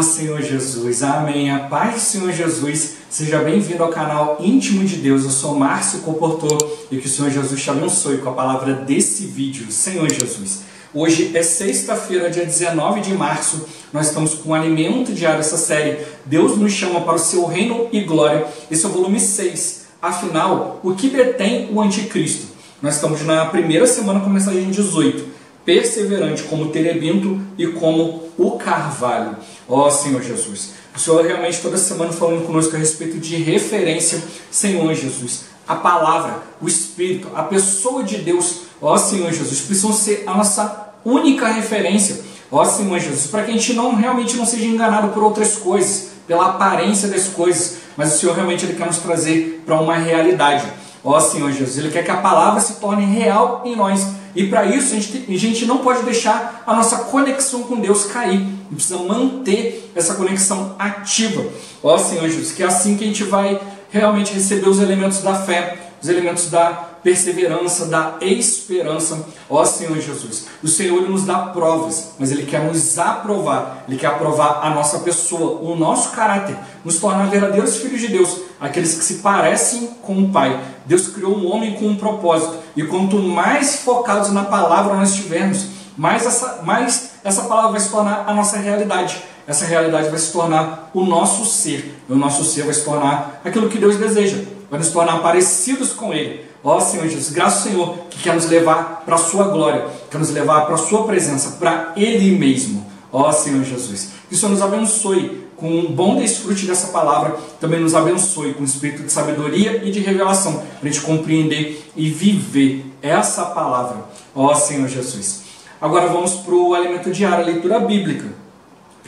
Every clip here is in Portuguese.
Senhor Jesus, amém. A paz do Senhor Jesus, seja bem-vindo ao canal Íntimo de Deus. Eu sou Márcio Comportor e que o Senhor Jesus te abençoe com a palavra desse vídeo, Senhor Jesus. Hoje é sexta-feira, dia 19 de março, nós estamos com o Alimento Diário, essa série Deus nos chama para o seu reino e glória. Esse é o volume 6, afinal, o que detém o anticristo? Nós estamos na primeira semana com a mensagem 18. Perseverante como o terebinto e como o carvalho. Ó Senhor Jesus, o Senhor realmente toda semana falando conosco a respeito de referência, Senhor Jesus. A palavra, o Espírito, a pessoa de Deus, ó Senhor Jesus, precisam ser a nossa única referência, ó Senhor Jesus, para que a gente realmente não seja enganado por outras coisas, pela aparência das coisas, mas o Senhor realmente Ele quer nos trazer para uma realidade. Ó Senhor Jesus, Ele quer que a palavra se torne real em nós. E para isso a gente não pode deixar a nossa conexão com Deus cair. A gente precisa manter essa conexão ativa. Ó Senhor Jesus, que é assim que a gente vai realmente receber os elementos da fé, os elementos da perseverança, da esperança. Ó Senhor Jesus, o Senhor Ele nos dá provas, mas Ele quer nos aprovar. Ele quer aprovar a nossa pessoa, o nosso caráter, nos tornar verdadeiros filhos de Deus, aqueles que se parecem com o Pai. Deus criou um homem com um propósito, e quanto mais focados na palavra nós estivermos, mais essa palavra vai se tornar a nossa realidade. Essa realidade vai se tornar o nosso ser, e o nosso ser vai se tornar aquilo que Deus deseja, vai nos tornar parecidos com Ele. Ó Senhor Jesus, graças ao Senhor que quer nos levar para a sua glória, quer nos levar para a sua presença, para Ele mesmo. Ó Senhor Jesus, que o Senhor nos abençoe com um bom desfrute dessa palavra, também nos abençoe com um espírito de sabedoria e de revelação, para a gente compreender e viver essa palavra. Ó Senhor Jesus. Agora vamos para o alimento diário, a leitura bíblica.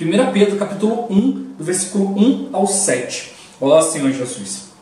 1 Pedro capítulo 1, do versículo 1 ao 7. Ó Senhor Jesus.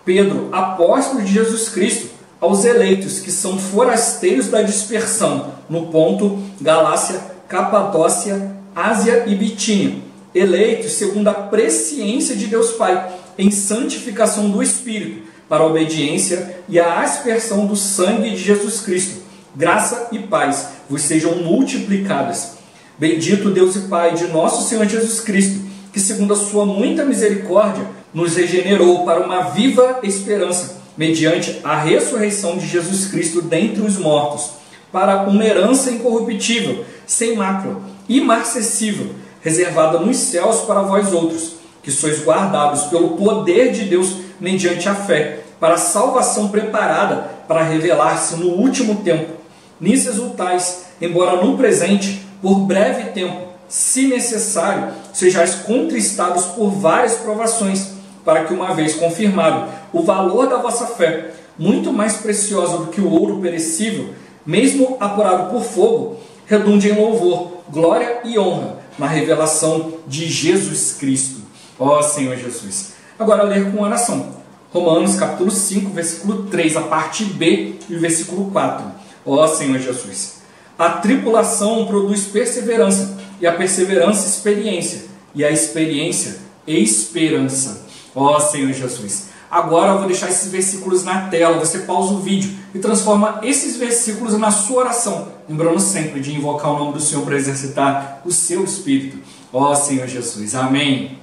Pedro, apóstolo de Jesus Cristo, aos eleitos que são forasteiros da dispersão, no Ponto, Galácia, Capadócia, Ásia e Bitínia, eleitos segundo a presciência de Deus Pai, em santificação do Espírito, para a obediência e a aspersão do sangue de Jesus Cristo. Graça e paz vos sejam multiplicadas. Bendito Deus e Pai de nosso Senhor Jesus Cristo, que segundo a sua muita misericórdia, nos regenerou para uma viva esperança, mediante a ressurreição de Jesus Cristo dentre os mortos, para uma herança incorruptível, sem mácula, imarcessível, reservada nos céus para vós outros, que sois guardados pelo poder de Deus mediante a fé, para a salvação preparada para revelar-se no último tempo. Nisso exultais, embora no presente, por breve tempo, se necessário, sejais contristados por várias provações, para que, uma vez confirmado o valor da vossa fé, muito mais preciosa do que o ouro perecível, mesmo apurado por fogo, redunde em louvor, glória e honra na revelação de Jesus Cristo. Ó Senhor Jesus. Agora ler com oração. Romanos capítulo 5, versículo 3, a parte B e o versículo 4. Ó Senhor Jesus. A tribulação produz perseverança, e a perseverança experiência, e a experiência esperança. Ó Senhor Jesus. Agora eu vou deixar esses versículos na tela, você pausa o vídeo e transforma esses versículos na sua oração, lembrando sempre de invocar o nome do Senhor para exercitar o seu Espírito. Ó Senhor Jesus. Amém.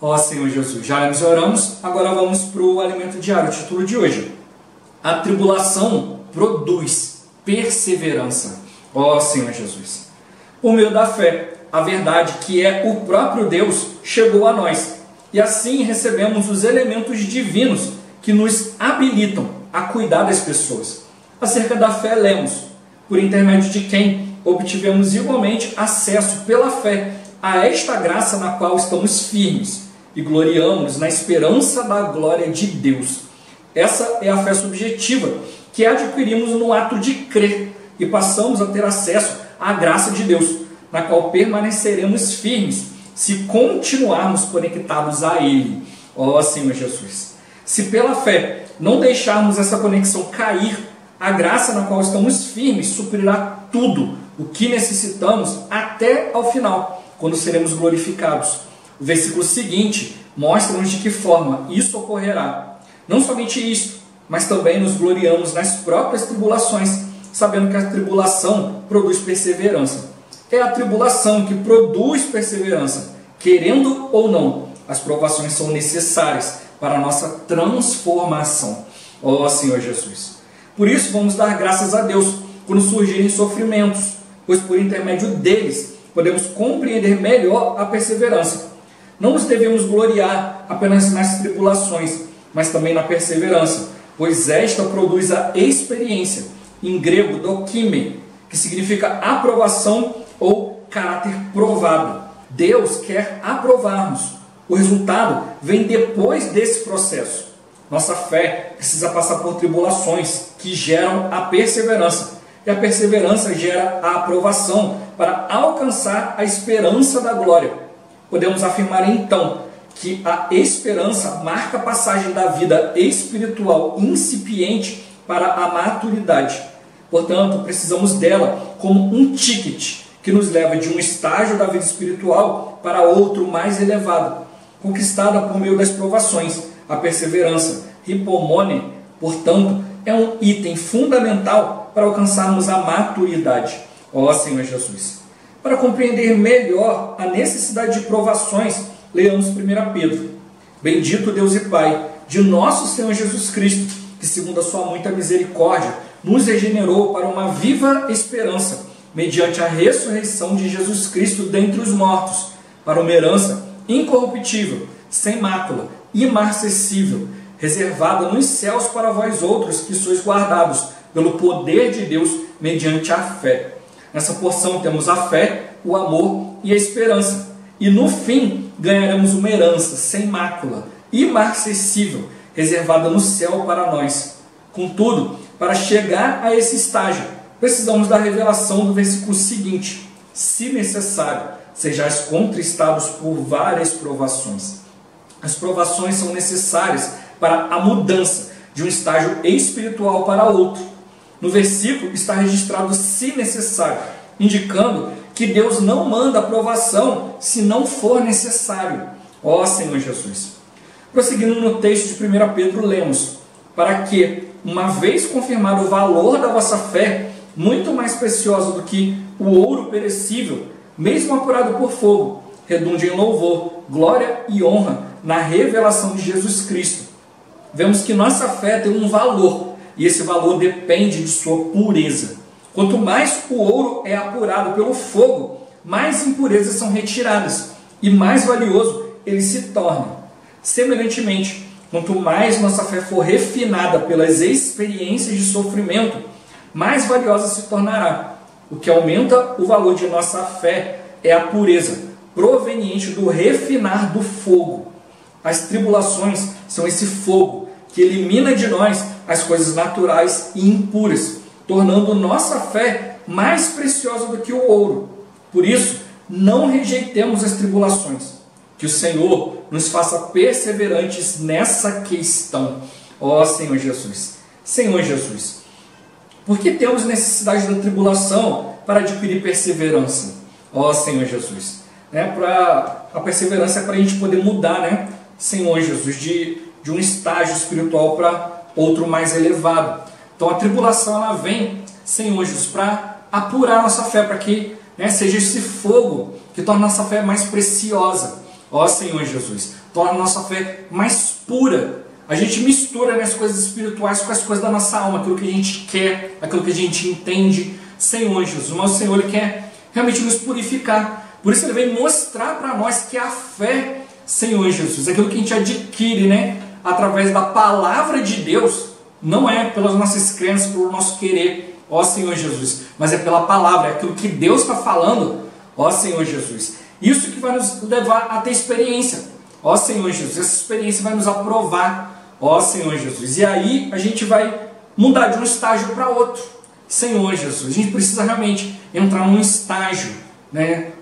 Ó Senhor Jesus, já nos oramos, agora vamos para o alimento diário, o título de hoje. A tribulação produz perseverança. Ó Senhor Jesus. Por meio da fé, a verdade que é o próprio Deus chegou a nós, e assim recebemos os elementos divinos que nos habilitam a cuidar das pessoas. Acerca da fé lemos, por intermédio de quem obtivemos igualmente acesso pela fé a esta graça na qual estamos firmes, e gloriamos na esperança da glória de Deus. Essa é a fé subjetiva que adquirimos no ato de crer e passamos a ter acesso à graça de Deus, na qual permaneceremos firmes se continuarmos conectados a Ele. Ó Senhor Jesus. Se pela fé não deixarmos essa conexão cair, a graça na qual estamos firmes suprirá tudo o que necessitamos até ao final, quando seremos glorificados. O versículo seguinte mostra-nos de que forma isso ocorrerá. Não somente isto, mas também nos gloriamos nas próprias tribulações, sabendo que a tribulação produz perseverança. é a tribulação que produz perseverança. Querendo ou não, as provações são necessárias para a nossa transformação. Ó Senhor Jesus! Por isso, vamos dar graças a Deus quando surgirem sofrimentos, pois por intermédio deles podemos compreender melhor a perseverança. Não nos devemos gloriar apenas nas tribulações, mas também na perseverança, pois esta produz a experiência, em grego dokime, que significa aprovação ou caráter provado. Deus quer aprovar-nos. O resultado vem depois desse processo. Nossa fé precisa passar por tribulações que geram a perseverança. E a perseverança gera a aprovação para alcançar a esperança da glória. Podemos afirmar então que a esperança marca a passagem da vida espiritual incipiente para a maturidade. Portanto, precisamos dela como um ticket que nos leva de um estágio da vida espiritual para outro mais elevado, conquistada por meio das provações. A perseverança, hipomone, portanto, é um item fundamental para alcançarmos a maturidade. Ó Senhor Jesus! Para compreender melhor a necessidade de provações, leamos 1 Pedro. Bendito Deus e Pai de nosso Senhor Jesus Cristo, que segundo a sua muita misericórdia, nos regenerou para uma viva esperança, mediante a ressurreição de Jesus Cristo dentre os mortos, para uma herança incorruptível, sem mácula, imarcessível, reservada nos céus para vós outros que sois guardados pelo poder de Deus mediante a fé. Nessa porção temos a fé, o amor e a esperança. E no fim ganharemos uma herança sem mácula, imarcessível, reservada no céu para nós. Contudo, para chegar a esse estágio, precisamos da revelação do versículo seguinte: se necessário, sejais contristados por várias provações. As provações são necessárias para a mudança de um estágio espiritual para outro. No versículo está registrado se necessário, indicando que Deus não manda a provação se não for necessário. Ó Senhor Jesus! Prosseguindo no texto de 1 Pedro, lemos: para que, uma vez confirmado o valor da vossa fé, muito mais preciosa do que o ouro perecível, mesmo apurado por fogo, redunde em louvor, glória e honra na revelação de Jesus Cristo. Vemos que nossa fé tem um valor, e esse valor depende de sua pureza. Quanto mais o ouro é apurado pelo fogo, mais impurezas são retiradas, e mais valioso ele se torna. Semelhantemente, quanto mais nossa fé for refinada pelas experiências de sofrimento, mais valiosa se tornará. O que aumenta o valor de nossa fé é a pureza, proveniente do refinar do fogo. As tribulações são esse fogo que elimina de nós as coisas naturais e impuras, tornando nossa fé mais preciosa do que o ouro. Por isso, não rejeitemos as tribulações. Que o Senhor nos faça perseverantes nessa questão. Ó Senhor Jesus! Senhor Jesus! Por que temos necessidade da tribulação para adquirir perseverança? Ó Senhor Jesus! A perseverança é para a gente poder mudar, Senhor Jesus, de um estágio espiritual para outro mais elevado. Então a tribulação ela vem, Senhor Jesus, para apurar nossa fé, para que seja esse fogo que torna nossa fé mais preciosa. Ó Senhor Jesus, torna nossa fé mais pura. A gente mistura as coisas espirituais com as coisas da nossa alma, aquilo que a gente quer, aquilo que a gente entende. Senhor Jesus, mas o Senhor ele quer realmente nos purificar. Por isso ele vem mostrar para nós que a fé, Senhor Jesus, aquilo que a gente adquire através da palavra de Deus, não é pelas nossas crenças, pelo nosso querer, ó Senhor Jesus, mas é pela palavra, é aquilo que Deus está falando, ó Senhor Jesus. Isso que vai nos levar a ter experiência, ó Senhor Jesus. Essa experiência vai nos aprovar, ó Senhor Jesus. E aí a gente vai mudar de um estágio para outro, Senhor Jesus. A gente precisa realmente entrar num estágio,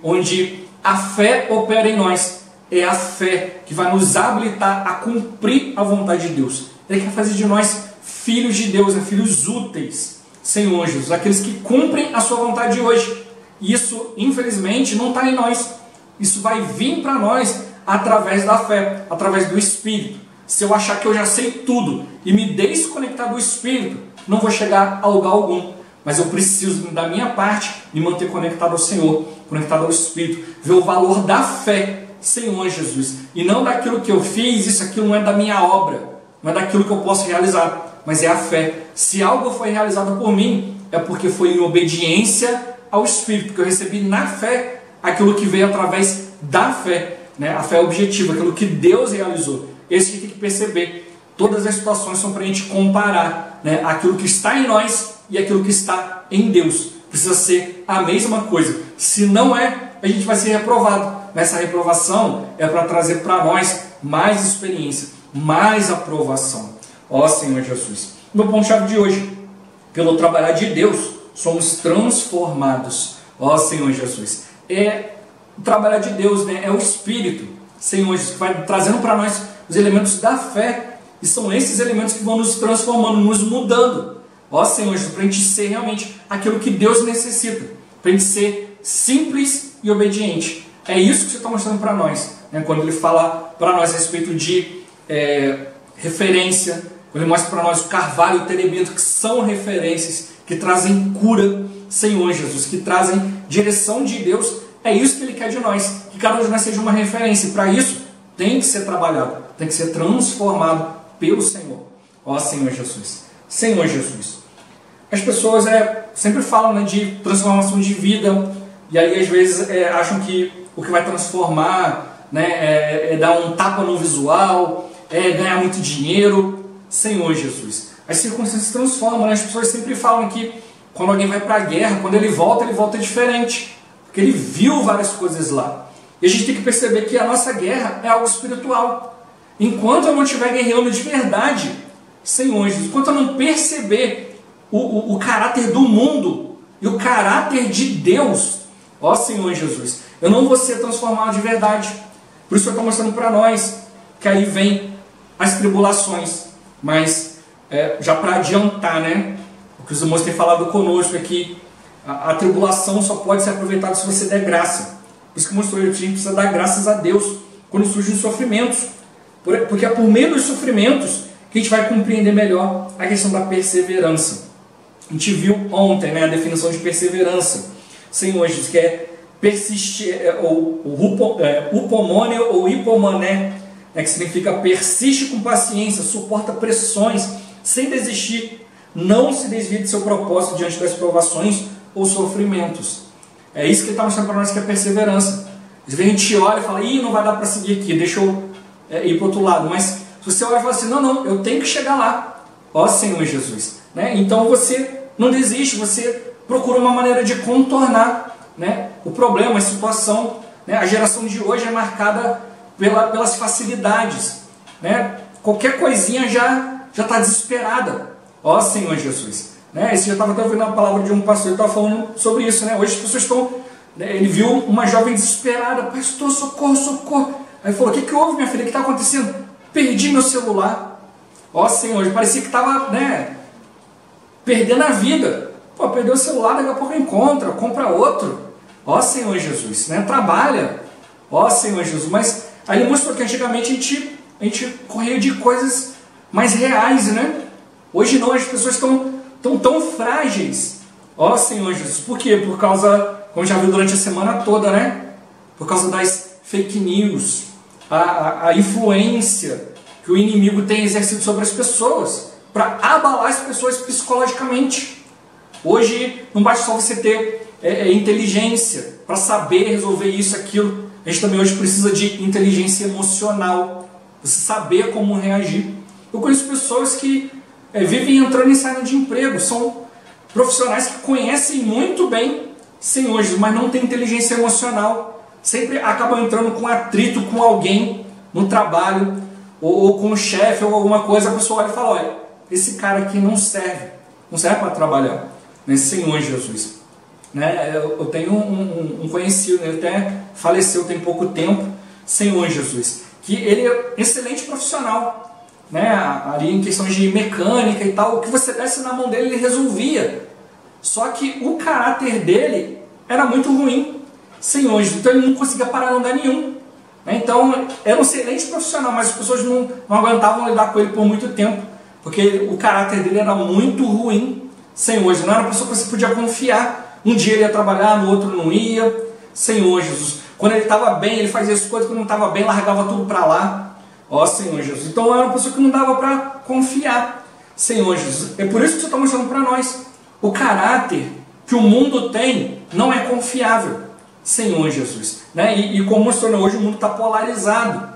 onde a fé opera em nós. É a fé que vai nos habilitar a cumprir a vontade de Deus. Ele quer fazer de nós filhos de Deus, filhos úteis, Senhor Jesus, aqueles que cumprem a sua vontade hoje. Isso, infelizmente, não está em nós. Isso vai vir para nós através da fé, através do Espírito. Se eu achar que eu já sei tudo e me desconectar do Espírito, não vou chegar a lugar algum. mas eu preciso, da minha parte, me manter conectado ao Senhor, conectado ao Espírito, ver o valor da fé, Senhor Jesus, e não daquilo que eu fiz, isso aqui não é da minha obra, não é daquilo que eu posso realizar, mas é a fé. Se algo foi realizado por mim, é porque foi em obediência ao Espírito, porque eu recebi na fé aquilo que veio através da fé, né? A fé objetiva, aquilo que Deus realizou. Esse que tem que perceber. Todas as situações são para a gente comparar, né? Aquilo que está em nós e aquilo que está em Deus. Precisa ser a mesma coisa. Se não é, a gente vai ser reprovado. Essa reprovação é para trazer para nós mais experiência, mais aprovação. Ó Senhor Jesus. Meu ponto-chave de hoje: pelo trabalhar de Deus, somos transformados. Ó Senhor Jesus. O trabalhar de Deus, né? É o Espírito, Senhor Jesus, que vai trazendo para nós os elementos da fé. E são esses elementos que vão nos transformando, nos mudando. Ó Senhor Jesus, para a gente ser realmente aquilo que Deus necessita. Para a gente ser simples e obediente. É isso que você está mostrando para nós, né? Quando ele fala para nós a respeito de referência, quando ele mostra para nós o carvalho e o terebinto, que são referências, que trazem cura, Senhor Jesus, que trazem direção de Deus. É isso que ele quer de nós, que cada um de nós seja uma referência. E para isso tem que ser trabalhado, tem que ser transformado pelo Senhor. Ó Senhor Jesus. Senhor Jesus. As pessoas sempre falam, né, de transformação de vida, e aí às vezes acham que o que vai transformar, né, é dar um tapa no visual, é ganhar muito dinheiro. Senhor Jesus. As circunstâncias transformam, né? As pessoas sempre falam que quando alguém vai para a guerra, quando ele volta diferente, porque ele viu várias coisas lá. E a gente tem que perceber que a nossa guerra é algo espiritual. Enquanto eu não estiver guerreando de verdade, Senhor Jesus, enquanto eu não perceber o caráter do mundo e o caráter de Deus, ó Senhor Jesus, eu não vou ser transformado de verdade. Por isso eu estou mostrando para nós que aí vem as tribulações. Mas já para adiantar, né, o que os irmãos têm falado conosco aqui, a tribulação só pode ser aproveitada se você der graça. Por isso que mostrou que a gente precisa dar graças a Deus quando surgem os sofrimentos. Porque é por meio dos sofrimentos que a gente vai compreender melhor a questão da perseverança. A gente viu ontem, né, a definição de perseverança. Senhor Jesus, que é persistir, upomônio ou hipomané, que significa persiste com paciência, suporta pressões, sem desistir, não se desvia de seu propósito diante das provações ou sofrimentos. É isso que ele está mostrando para nós, que é perseverança. Às vezes a gente olha e fala, não vai dar para seguir aqui, deixa eu ir para o outro lado. Mas se você olha e fala assim, não, eu tenho que chegar lá. Ó Senhor Jesus. Né? Então você não desiste, você procura uma maneira de contornar, né, o problema, a situação. Né? A geração de hoje é marcada pelas facilidades, né? Qualquer coisinha já está desesperada. Ó Senhor Jesus, né? Esse já estava até ouvindo a palavra de um pastor, ele estava falando sobre isso, né? Hoje as pessoas estão, né? Ele viu uma jovem desesperada, pastor, socorro. Aí falou, o que houve, minha filha, o que está acontecendo? Perdi meu celular. Ó Senhor, parecia que estava, né, perdendo a vida. Pô, perdeu o celular, daqui a pouco compra outro. Ó Senhor Jesus, né? Trabalha. Ó Senhor Jesus, mas aí ele mostrou que antigamente a gente corria de coisas mais reais, né? Hoje não, as pessoas estão tão frágeis. Ó Senhor Jesus, por quê? Por causa, como já viu durante a semana toda, né? Por causa das fake news, a influência que o inimigo tem exercido sobre as pessoas, para abalar as pessoas psicologicamente. Hoje não basta só você ter inteligência para saber resolver isso, aquilo. A gente também hoje precisa de inteligência emocional, você saber como reagir. Eu conheço pessoas que vivem entrando e saindo de emprego, são profissionais que conhecem muito bem Senhor Jesus, mas não têm inteligência emocional. Sempre acabam entrando com atrito com alguém no trabalho, ou com o chefe, ou alguma coisa. A pessoa olha e fala, olha, esse cara aqui não serve para trabalhar, né? Senhor Jesus. Né? Eu tenho um conhecido, né? Ele até faleceu tem pouco tempo, Senhor Jesus, que ele é excelente profissional, né? Ali em questões de mecânica e tal, o que você desse na mão dele, ele resolvia. Só que o caráter dele era muito ruim, Senhor Jesus, então ele não conseguia parar em lugar nenhum. Né? Então, era um excelente profissional, mas as pessoas não aguentavam lidar com ele por muito tempo, porque o caráter dele era muito ruim, Senhor Jesus, não era uma pessoa que você podia confiar. Um dia ele ia trabalhar, no outro não ia. Senhor Jesus, quando ele estava bem, ele fazia as coisas, quando não estava bem, largava tudo para lá. Ó Senhor Jesus, então era uma pessoa que não dava para confiar. Senhor Jesus, é por isso que você está mostrando para nós. O caráter que o mundo tem não é confiável. Senhor Jesus, né? E como mostrou hoje, o mundo está polarizado.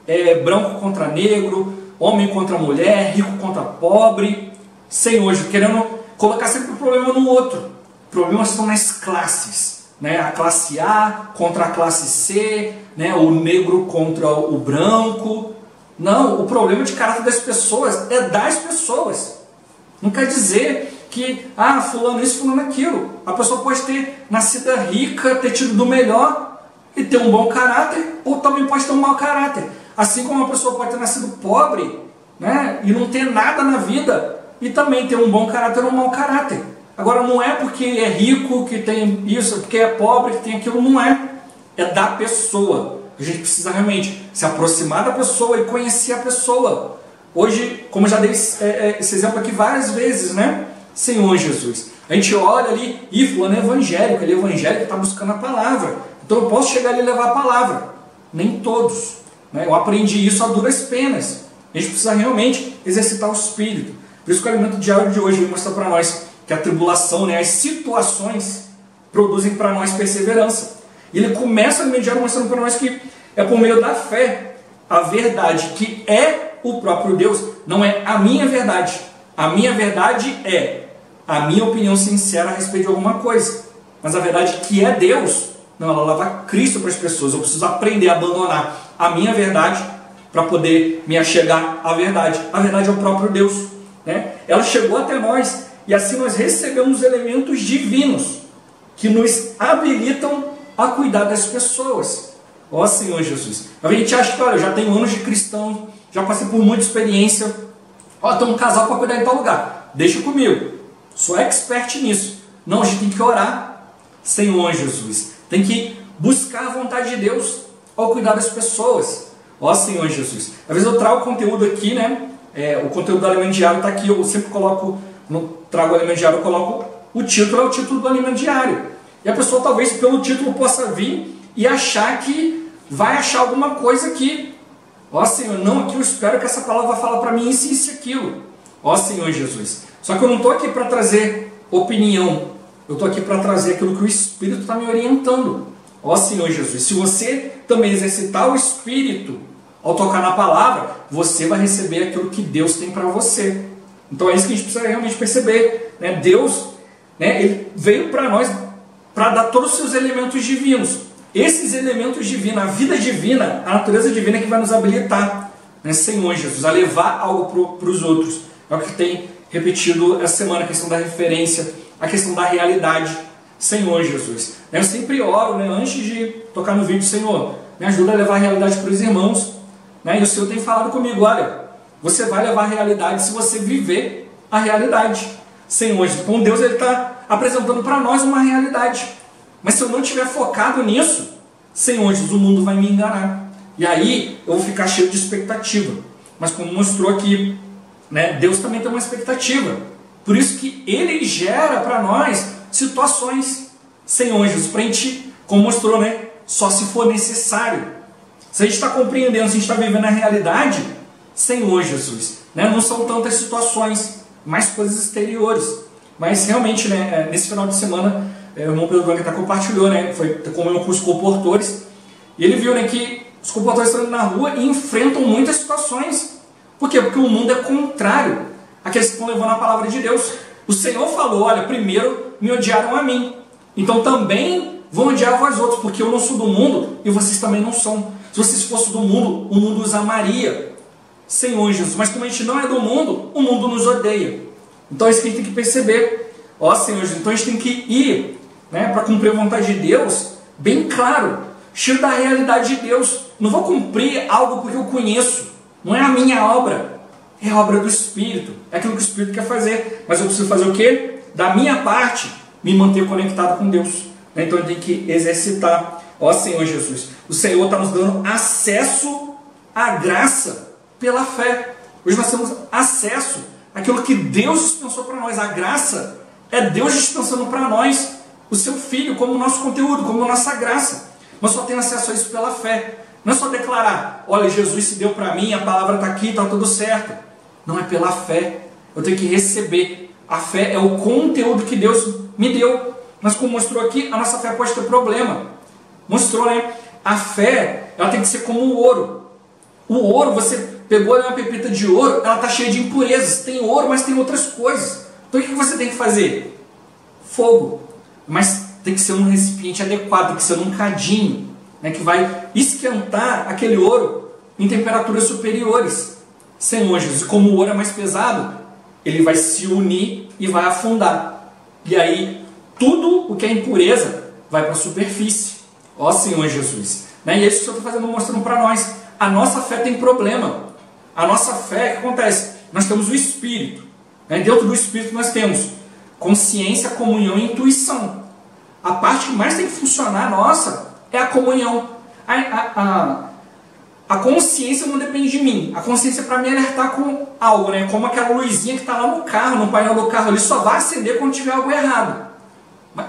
É branco contra negro, homem contra mulher, rico contra pobre. Senhor Jesus, querendo colocar sempre o problema no outro. Problemas estão nas classes, né? A classe A contra a classe C, né? O negro contra o branco. Não, o problema de caráter das pessoas é das pessoas. Não quer dizer que, fulano isso, fulano aquilo. A pessoa pode ter nascido rica, ter tido do melhor e ter um bom caráter, ou também pode ter um mau caráter. Assim como uma pessoa pode ter nascido pobre, né, e não ter nada na vida, e também ter um bom caráter ou um mau caráter. Agora, não é porque é rico que tem isso, porque é pobre que tem aquilo, não é. É da pessoa. A gente precisa realmente se aproximar da pessoa e conhecer a pessoa. Hoje, como eu já dei esse exemplo aqui várias vezes, né? Senhor Jesus, a gente olha ali, fulano é evangélico, ele é evangélico, está buscando a palavra. Então eu posso chegar ali e levar a palavra. Nem todos, né? Eu aprendi isso a duras penas. A gente precisa realmente exercitar o espírito. Por isso que o alimento diário de hoje vai mostrar para nós que a tribulação, né, as situações produzem para nós perseverança. E ele começa o alimento diário mostrando para nós que é por meio da fé, a verdade que é o próprio Deus, não é a minha verdade. A minha verdade é a minha opinião sincera a respeito de alguma coisa. Mas a verdade que é Deus, não, ela leva Cristo para as pessoas. Eu preciso aprender a abandonar a minha verdade para poder me achegar à verdade. A verdade é o próprio Deus, né? Ela chegou até nós e assim nós recebemos elementos divinos que nos habilitam a cuidar das pessoas. Ó Senhor Jesus. A gente acha que, olha, eu já tenho anos de cristão, já passei por muita experiência. Ó, tem um casal para cuidar em tal lugar. Deixa comigo. Sou expert nisso. Não, a gente tem que orar. Senhor Jesus. Tem que buscar a vontade de Deus ao cuidar das pessoas. Ó Senhor Jesus. Às vezes eu trago conteúdo aqui, né? O conteúdo do alimento diário está aqui. Eu sempre coloco, não trago o alimento diário, eu coloco o título, é o título do alimento diário. E a pessoa talvez pelo título possa vir e achar que vai achar alguma coisa aqui. Ó Senhor, não, aqui eu espero que essa palavra fale para mim isso e aquilo. Ó Senhor Jesus. Só que eu não estou aqui para trazer opinião. Eu estou aqui para trazer aquilo que o Espírito está me orientando. Ó Senhor Jesus. Se você também exercitar o Espírito ao tocar na palavra, você vai receber aquilo que Deus tem para você. Então é isso que a gente precisa realmente perceber, né? Deus, né, ele veio para nós para dar todos os seus elementos divinos. Esses elementos divinos, a vida divina, a natureza divina é que vai nos habilitar, né, Senhor Jesus, a levar algo para os outros. É o que tem repetido essa semana, a questão da referência, a questão da realidade. Senhor Jesus. Eu sempre oro, né, antes de tocar no vídeo, Senhor, me ajuda a levar a realidade para os irmãos. Né, e o Senhor tem falado comigo, olha, você vai levar a realidade se você viver a realidade. Senhor Jesus, então Deus está apresentando para nós uma realidade. Mas se eu não estiver focado nisso, Senhor Jesus, o mundo vai me enganar. E aí eu vou ficar cheio de expectativa. Mas como mostrou aqui, né, Deus também tem uma expectativa. Por isso que Ele gera para nós situações, Senhor Jesus, para a gente, como mostrou, né, só se for necessário. Se a gente está compreendendo, se a gente está vivendo a realidade, Senhor Jesus, né, não são tantas situações, mais coisas exteriores. Mas realmente, né, nesse final de semana, o irmão Pedro Branca compartilhou, né, foi comer com os comportores, e ele viu, né, que os comportores estão indo na rua e enfrentam muitas situações. Por quê? Porque o mundo é contrário àqueles que estão levando a palavra de Deus. O Senhor falou, olha, primeiro me odiaram a mim, então também vão odiar vós outros, porque eu não sou do mundo e vocês também não são. Se vocês fossem do mundo, o mundo os amaria. Senhor Jesus, mas como a gente não é do mundo, o mundo nos odeia. Então é isso que a gente tem que perceber. Ó Senhor Jesus, então a gente tem que ir, né, para cumprir a vontade de Deus, bem claro, cheio da realidade de Deus. Não vou cumprir algo porque eu conheço. Não é a minha obra, é a obra do Espírito. É aquilo que o Espírito quer fazer. Mas eu preciso fazer o quê? Da minha parte, me manter conectado com Deus. Então eu tenho que exercitar. Ó Senhor Jesus, o Senhor está nos dando acesso à graça pela fé. Hoje nós temos acesso àquilo que Deus dispensou para nós. A graça É Deus dispensando para nós o seu Filho como nosso conteúdo, como nossa graça. Mas só tem acesso a isso pela fé. Não é só declarar, olha, Jesus se deu para mim, a palavra está aqui, está tudo certo. Não, é pela fé. Eu tenho que receber. A fé é o conteúdo que Deus me deu. Mas como mostrou aqui, a nossa fé pode ter problema. Mostrou, né? A fé, ela tem que ser como o ouro. O ouro, você pegou uma pepita de ouro, ela está cheia de impurezas. Tem ouro, mas tem outras coisas. Então o que você tem que fazer? Fogo. Mas tem que ser um recipiente adequado, tem que ser um cadinho, né, que vai esquentar aquele ouro em temperaturas superiores. Senhor Jesus, como o ouro é mais pesado, ele vai se unir e vai afundar. E aí, tudo o que é impureza vai para a superfície. Ó Senhor Jesus. Né? E é isso que eu estou fazendo, mostrando para nós. A nossa fé tem problema. A nossa fé, o que acontece? Nós temos o Espírito. Né? Dentro do Espírito nós temos consciência, comunhão e intuição. A parte que mais tem que funcionar nossa é a comunhão. A consciência não depende de mim. A consciência é para me alertar com algo, né? Como aquela luzinha que está lá no carro, no painel do carro, ele só vai acender quando tiver algo errado.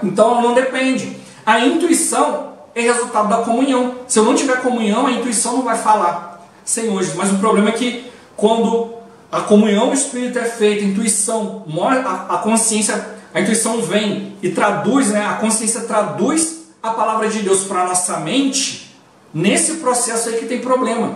Então não depende. A intuição é resultado da comunhão. Se eu não tiver comunhão, a intuição não vai falar. Senhor Jesus, mas o problema é que quando a comunhão do Espírito é feita, a intuição, a consciência, a intuição vem e traduz, né? A consciência traduz a palavra de Deus para a nossa mente. Nesse processo aí que tem problema.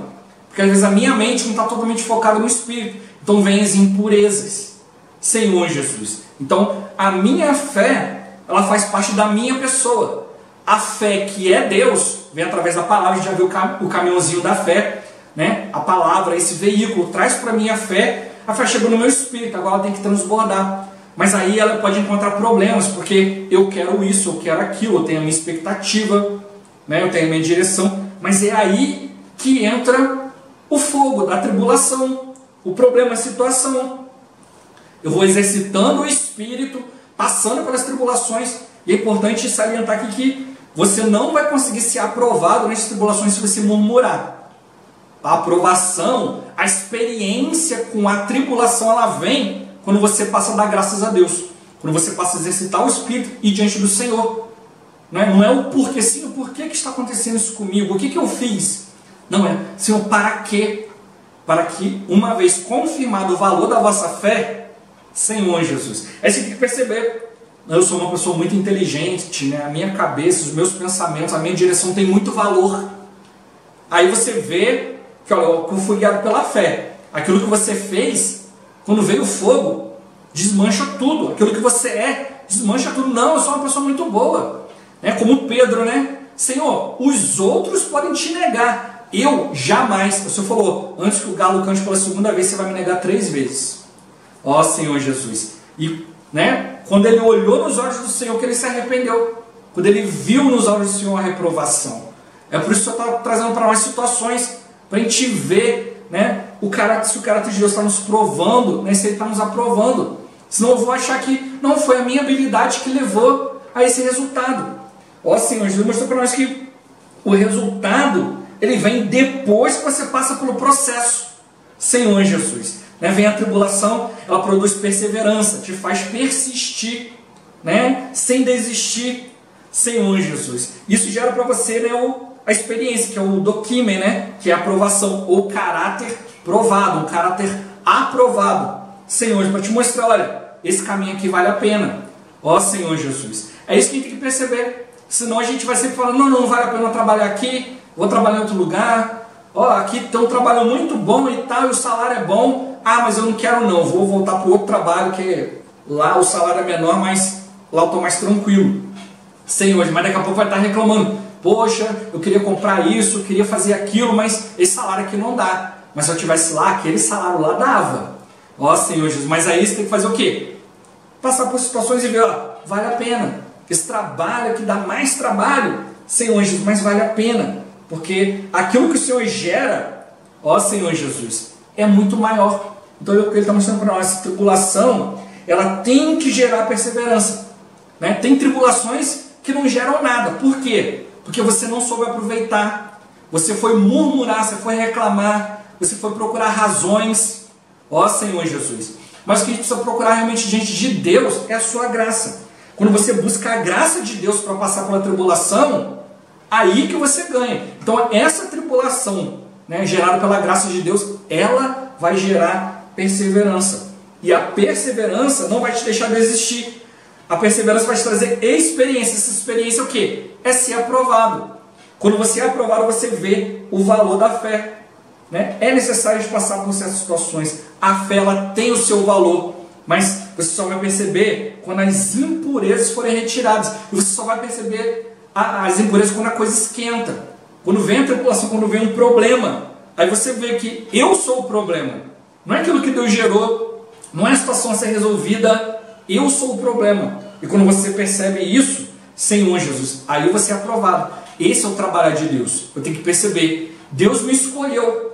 Porque às vezes a minha mente não está totalmente focada no Espírito. Então vem as impurezas. Senhor Jesus. Então a minha fé, ela faz parte da minha pessoa. A fé que é Deus, vem através da palavra. A gente já viu o caminhãozinho da fé. Né? A palavra, esse veículo, traz para mim a fé. A fé chegou no meu espírito, agora ela tem que transbordar. Mas aí ela pode encontrar problemas. Porque eu quero isso, eu quero aquilo. Eu tenho a minha expectativa, né? Eu tenho a minha direção. Mas é aí que entra o fogo da tribulação, o problema, a situação. Eu vou exercitando o Espírito, passando pelas tribulações. E é importante salientar aqui que você não vai conseguir ser aprovado nessas tribulações se você murmurar. A aprovação, a experiência com a tribulação, ela vem quando você passa a dar graças a Deus. Quando você passa a exercitar o Espírito e diante do Senhor. Não é o porquê, sim, o porquê que está acontecendo isso comigo, o que eu fiz. Não é, Senhor, para quê? Para que, uma vez confirmado o valor da vossa fé, Senhor Jesus. Aí você tem que perceber, eu sou uma pessoa muito inteligente, né? A minha cabeça, os meus pensamentos, a minha direção tem muito valor. Aí você vê que, olha, eu fui guiado pela fé. Aquilo que você fez, quando veio o fogo, desmancha tudo. Aquilo que você é, desmancha tudo. Não, eu sou uma pessoa muito boa. Como Pedro, né? Senhor, os outros podem te negar. Eu jamais. O Senhor falou, antes que o galo cante pela segunda vez, você vai me negar 3 vezes. Ó Senhor Jesus. E, né? Quando ele olhou nos olhos do Senhor, que ele se arrependeu. Quando ele viu nos olhos do Senhor a reprovação. É por isso que o Senhor está trazendo para nós situações, para a gente ver, né? Se o caráter de Deus está nos provando, né? Se ele está nos aprovando. Senão eu vou achar que não foi a minha habilidade que levou a esse resultado. Ó Senhor Jesus, mostrou para nós que o resultado, ele vem depois que você passa pelo processo. Senhor Jesus, né? Vem a tribulação, ela produz perseverança, te faz persistir, né? Sem desistir. Senhor Jesus, isso gera para você, né, a experiência, que é o doquimen, né? Que é a aprovação, ou caráter provado, um caráter aprovado. Senhor, para te mostrar, olha, esse caminho aqui vale a pena. Ó Senhor Jesus, é isso que a gente tem que perceber. Senão a gente vai sempre falando, não vale a pena trabalhar aqui, vou trabalhar em outro lugar. Ó, aqui tem um trabalho muito bom e tal, e o salário é bom. Ah, mas eu não quero não, vou voltar para o outro trabalho, que lá o salário é menor, mas lá eu estou mais tranquilo. Senhor, mas daqui a pouco vai estar reclamando. Poxa, eu queria comprar isso, eu queria fazer aquilo, mas esse salário aqui não dá. Mas se eu tivesse lá, aquele salário lá dava. Ó Senhor Jesus, mas aí você tem que fazer o quê? Passar por situações e ver, ó, vale a pena. Esse trabalho que dá mais trabalho, Senhor Jesus, mas vale a pena. Porque aquilo que o Senhor gera, ó Senhor Jesus, é muito maior. Então o que ele está mostrando para nós, essa tribulação, ela tem que gerar perseverança. Né? Tem tribulações que não geram nada. Por quê? Porque você não soube aproveitar. Você foi murmurar, você foi reclamar, você foi procurar razões. Ó Senhor Jesus. Mas o que a gente precisa procurar realmente diante de Deus é a sua graça. Quando você busca a graça de Deus para passar pela tribulação, aí que você ganha. Então essa tribulação, né, gerada pela graça de Deus, ela vai gerar perseverança. E a perseverança não vai te deixar de existir. A perseverança vai te trazer experiência. Essa experiência é o quê? É ser aprovado. Quando você é aprovado, você vê o valor da fé. Né? É necessário passar por certas situações. A fé, ela tem o seu valor. Mas você só vai perceber quando as impurezas forem retiradas. E você só vai perceber as impurezas quando a coisa esquenta. Quando vem a tribulação, quando vem um problema. Aí você vê que eu sou o problema. Não é aquilo que Deus gerou. Não é a situação a ser resolvida. Eu sou o problema. E quando você percebe isso, Senhor Jesus, aí você é aprovado. Esse é o trabalho de Deus. Eu tenho que perceber. Deus me escolheu.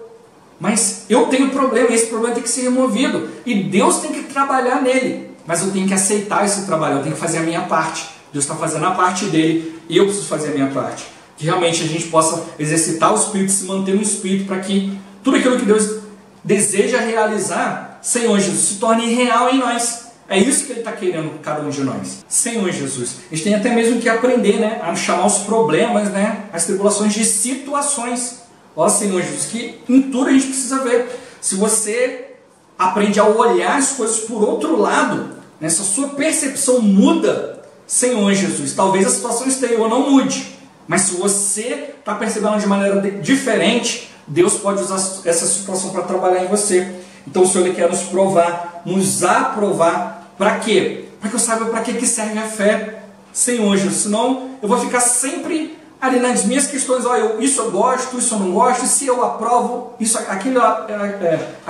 Mas eu tenho problema, esse problema tem que ser removido. E Deus tem que trabalhar nele. Mas eu tenho que aceitar esse trabalho, eu tenho que fazer a minha parte. Deus está fazendo a parte dele e eu preciso fazer a minha parte. Que realmente a gente possa exercitar o Espírito, se manter no Espírito, para que tudo aquilo que Deus deseja realizar, Senhor Jesus, se torne real em nós. É isso que Ele está querendo com cada um de nós. Senhor Jesus, a gente tem até mesmo que aprender, né, a chamar os problemas, né, as tribulações de situações. Ó Senhor Jesus, que em tudo a gente precisa ver. Se você aprende a olhar as coisas por outro lado, né, se a sua percepção muda, Senhor Jesus, talvez a situação exterior não mude. Mas se você está percebendo de maneira diferente, Deus pode usar essa situação para trabalhar em você. Então o Senhor Ele quer nos provar, nos aprovar. Para quê? Para que eu saiba para que serve a fé, Senhor Jesus. Senão eu vou ficar sempre ali nas minhas questões, isso eu gosto, isso eu não gosto, se eu aprovo, isso, aquilo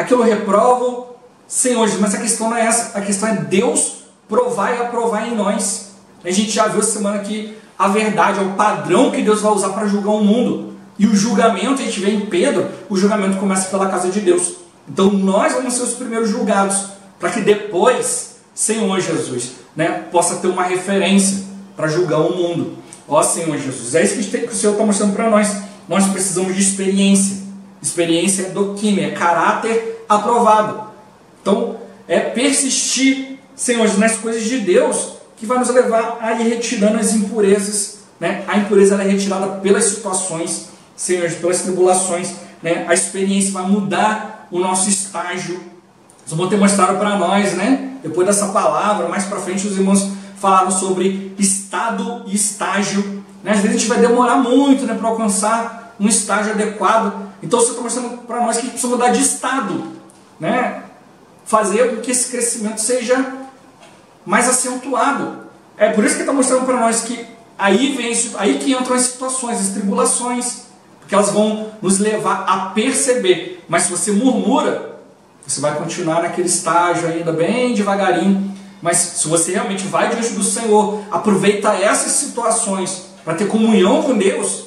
eu reprovo, Senhor Jesus, mas a questão não é essa, a questão é Deus provar e aprovar em nós. A gente já viu essa semana que a verdade é o padrão que Deus vai usar para julgar o mundo, e o julgamento, a gente vê em Pedro, o julgamento começa pela casa de Deus. Então nós vamos ser os primeiros julgados, para que depois, Senhor Jesus, né, possa ter uma referência para julgar o mundo. Ó Senhor Jesus, é isso que o Senhor está mostrando para nós. Nós precisamos de experiência. Experiência é doquímia, é caráter aprovado. Então, é persistir, Senhor Jesus, nas coisas de Deus, que vai nos levar a ir retirando as impurezas. Né? A impureza ela é retirada pelas situações, Senhor Jesus, pelas tribulações. Né? A experiência vai mudar o nosso estágio. Eles vão ter mostrado para nós, né? Depois dessa palavra, mais para frente os irmãos falaram sobre estado e estágio. Né? Às vezes a gente vai demorar muito, né, para alcançar um estágio adequado. Então você está mostrando para nós que a gente precisa mudar de estado. Né? Fazer com que esse crescimento seja mais acentuado. É por isso que está mostrando para nós que aí que entram as situações, as tribulações. Porque elas vão nos levar a perceber. Mas se você murmura, você vai continuar naquele estágio ainda bem devagarinho. Mas se você realmente vai diante do Senhor, aproveita essas situações para ter comunhão com Deus,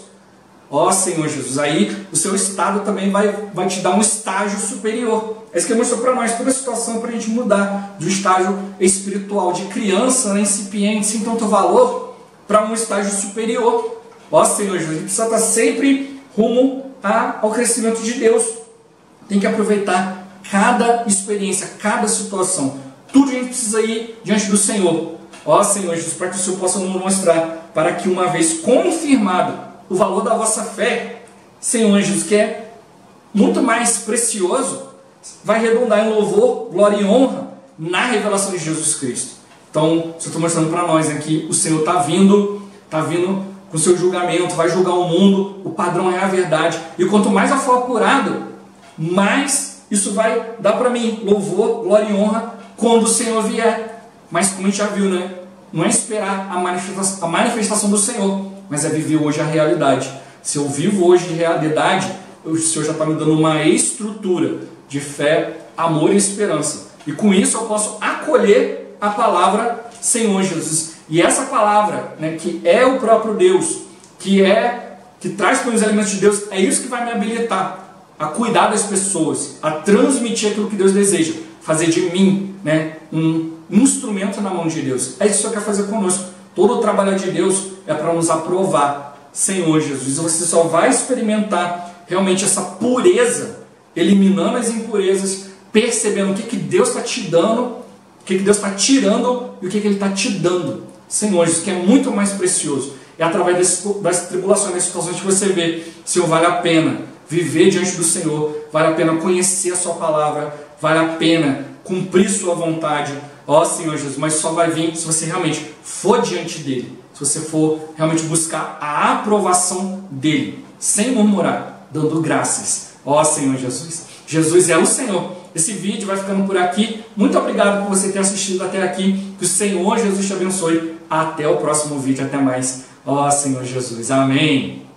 ó Senhor Jesus, aí o seu estado também vai te dar um estágio superior. É isso que mostrou para nós, toda a situação para a gente mudar do estágio espiritual de criança, né, incipiente, sem tanto valor, para um estágio superior. Ó Senhor Jesus, a gente precisa estar sempre rumo ao crescimento de Deus. Tem que aproveitar cada experiência, cada situação. Tudo a gente precisa ir diante do Senhor. Ó Senhor Jesus, para que o Senhor possa nos mostrar, para que uma vez confirmado o valor da vossa fé, Senhor Jesus, que é muito mais precioso, vai redundar em louvor, glória e honra na revelação de Jesus Cristo. Então, o Senhor está mostrando para nós aqui, o Senhor está vindo com o seu julgamento, vai julgar o mundo, o padrão é a verdade. E quanto mais eu for apurado, mais isso vai dar para mim louvor, glória e honra quando o Senhor vier. Mas como a gente já viu, né? Não é esperar a manifestação do Senhor, mas é viver hoje a realidade. Se eu vivo hoje de realidade, o Senhor já está me dando uma estrutura de fé, amor e esperança. E com isso eu posso acolher a palavra Senhor Jesus. E essa palavra, né, que é o próprio Deus, que traz para os elementos de Deus, é isso que vai me habilitar a cuidar das pessoas, a transmitir aquilo que Deus deseja, fazer de mim, né, um instrumento na mão de Deus. É isso que o Senhor quer fazer conosco. Todo o trabalho de Deus é para nos aprovar, Senhor Jesus. E você só vai experimentar realmente essa pureza, eliminando as impurezas, percebendo o que Deus está te dando, o que Deus está tirando e o que Ele está te dando. Senhor, isso que é muito mais precioso. É através das tribulações, das situações que você vê, Senhor, vale a pena viver diante do Senhor, vale a pena conhecer a sua palavra, vale a pena cumprir sua vontade. Ó Senhor Jesus, mas só vai vir se você realmente for diante dele, se você for realmente buscar a aprovação dele, sem murmurar, dando graças. Ó Senhor Jesus, Jesus é o Senhor. Esse vídeo vai ficando por aqui. Muito obrigado por você ter assistido até aqui. Que o Senhor Jesus te abençoe. Até o próximo vídeo. Até mais. Ó Senhor Jesus. Amém.